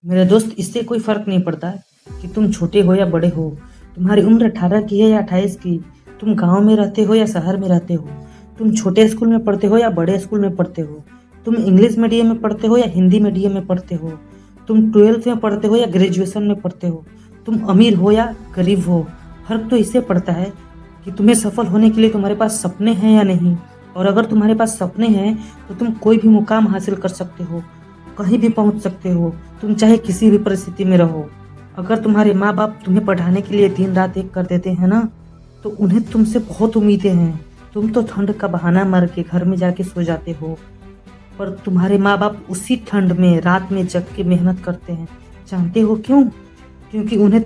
मेरे दोस्त, इससे कोई फ़र्क नहीं पड़ता कि तुम छोटे हो या बड़े हो। तुम्हारी उम्र 18 की है या 28 की। तुम गाँव में रहते हो या शहर में रहते हो। तुम छोटे स्कूल में पढ़ते हो या बड़े स्कूल में पढ़ते हो। तुम इंग्लिश मीडियम में पढ़ते हो या हिंदी मीडियम में पढ़ते हो। तुम 12th में पढ़ते हो या ग्रेजुएशन में पढ़ते हो। तुम अमीर हो या गरीब हो। फ़र्क तो इससे पड़ता है कि तुम्हें सफल होने के लिए तुम्हारे पास सपने हैं या नहीं। और अगर तुम्हारे पास सपने हैं तो तुम कोई भी मुकाम हासिल कर सकते हो, कहीं भी पहुंच सकते हो, तुम चाहे किसी भी परिस्थिति में रहो। अगर तुम्हारे माँ बाप तुम्हें पढ़ाने के लिए दिन रात एक कर देते हैं ना, तो उन्हें तुमसे बहुत उम्मीदें हैं। तुम तो ठंड का बहाना मार के घर में जाके सो जाते हो, पर तुम्हारे माँ बाप उसी ठंड में रात में जग के मेहनत करते हैं। जानते हो क्यों? क्योंकि उन्हें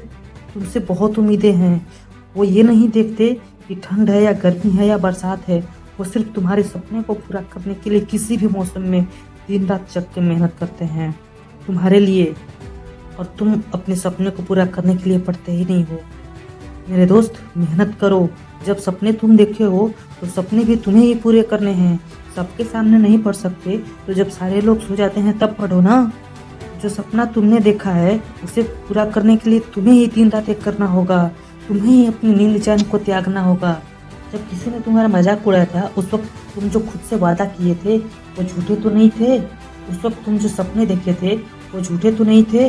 तुमसे बहुत उम्मीदें हैं। वो ये नहीं देखते कि ठंड है या गर्मी है या बरसात है। वो सिर्फ तुम्हारे सपने को पूरा करने के लिए किसी भी मौसम में दिन रात जग के मेहनत करते हैं तुम्हारे लिए। और तुम अपने सपने को पूरा करने के लिए पढ़ते ही नहीं हो। मेरे दोस्त, मेहनत करो। जब सपने तुम देखे हो तो सपने भी तुम्हें ही पूरे करने हैं। सबके सामने नहीं पढ़ सकते तो जब सारे लोग सो जाते हैं तब पढ़ो ना। जो सपना तुमने देखा है उसे पूरा करने के लिए तुम्हें ही दिन रात एक करना होगा। तुम्हें ही अपनी नींद चैन को त्यागना होगा। जब किसी ने तुम्हारा मजाक उड़ाया था उस वक्त तुम जो खुद से वादा किए थे वो झूठे तो नहीं थे। उस वक्त तुम जो सपने देखे थे वो झूठे तो नहीं थे।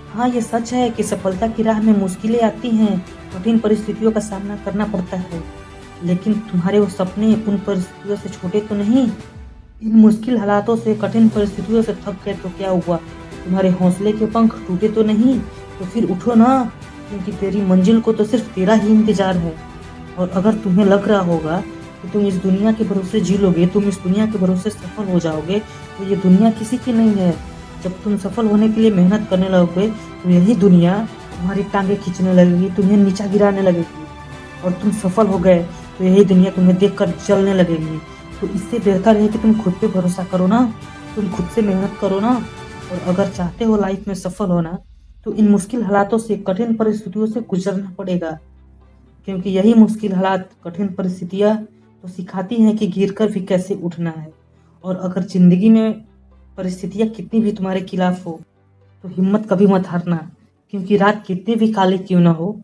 हाँ, ये सच है कि सफलता की राह में मुश्किलें आती हैं, कठिन परिस्थितियों का सामना करना पड़ता है। लेकिन तुम्हारे वो सपने उन परिस्थितियों से छोटे तो नहीं। इन मुश्किल हालातों से, कठिन परिस्थितियों से थक गए तो क्या हुआ? तुम्हारे हौसले के पंख टूटे तो नहीं? तो फिर उठो ना, क्योंकि तेरी मंजिल को तो सिर्फ तेरा ही इंतजार है। और अगर तुम्हें लग रहा होगा कि तुम इस दुनिया के भरोसे जी लोगे, तुम इस दुनिया के भरोसे सफल हो जाओगे, तो ये दुनिया किसी की नहीं है। जब तुम सफल होने के लिए मेहनत करने लगोगे तो यही दुनिया तुम्हारी टांगे खींचने लगेगी, तुम्हें नीचा गिराने लगेगी। और तुम सफल हो गए तो यही दुनिया तुम्हें देखकर जलने लगेगी। तो इससे बेहतर है कि तुम खुद पे भरोसा करो ना, तुम खुद से मेहनत करो ना। और अगर चाहते हो लाइफ में सफल होना, तो इन मुश्किल हालातों से, कठिन परिस्थितियों से गुजरना पड़ेगा। क्योंकि यही मुश्किल हालात, कठिन परिस्थितियाँ तो सिखाती हैं कि गिरकर भी कैसे उठना है। और अगर ज़िंदगी में परिस्थितियाँ कितनी भी तुम्हारे खिलाफ हो, तो हिम्मत कभी मत हारना। क्योंकि रात कितनी भी काली क्यों ना हो,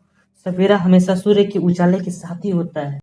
सवेरा हमेशा सूर्य के उजाले के साथ ही होता है।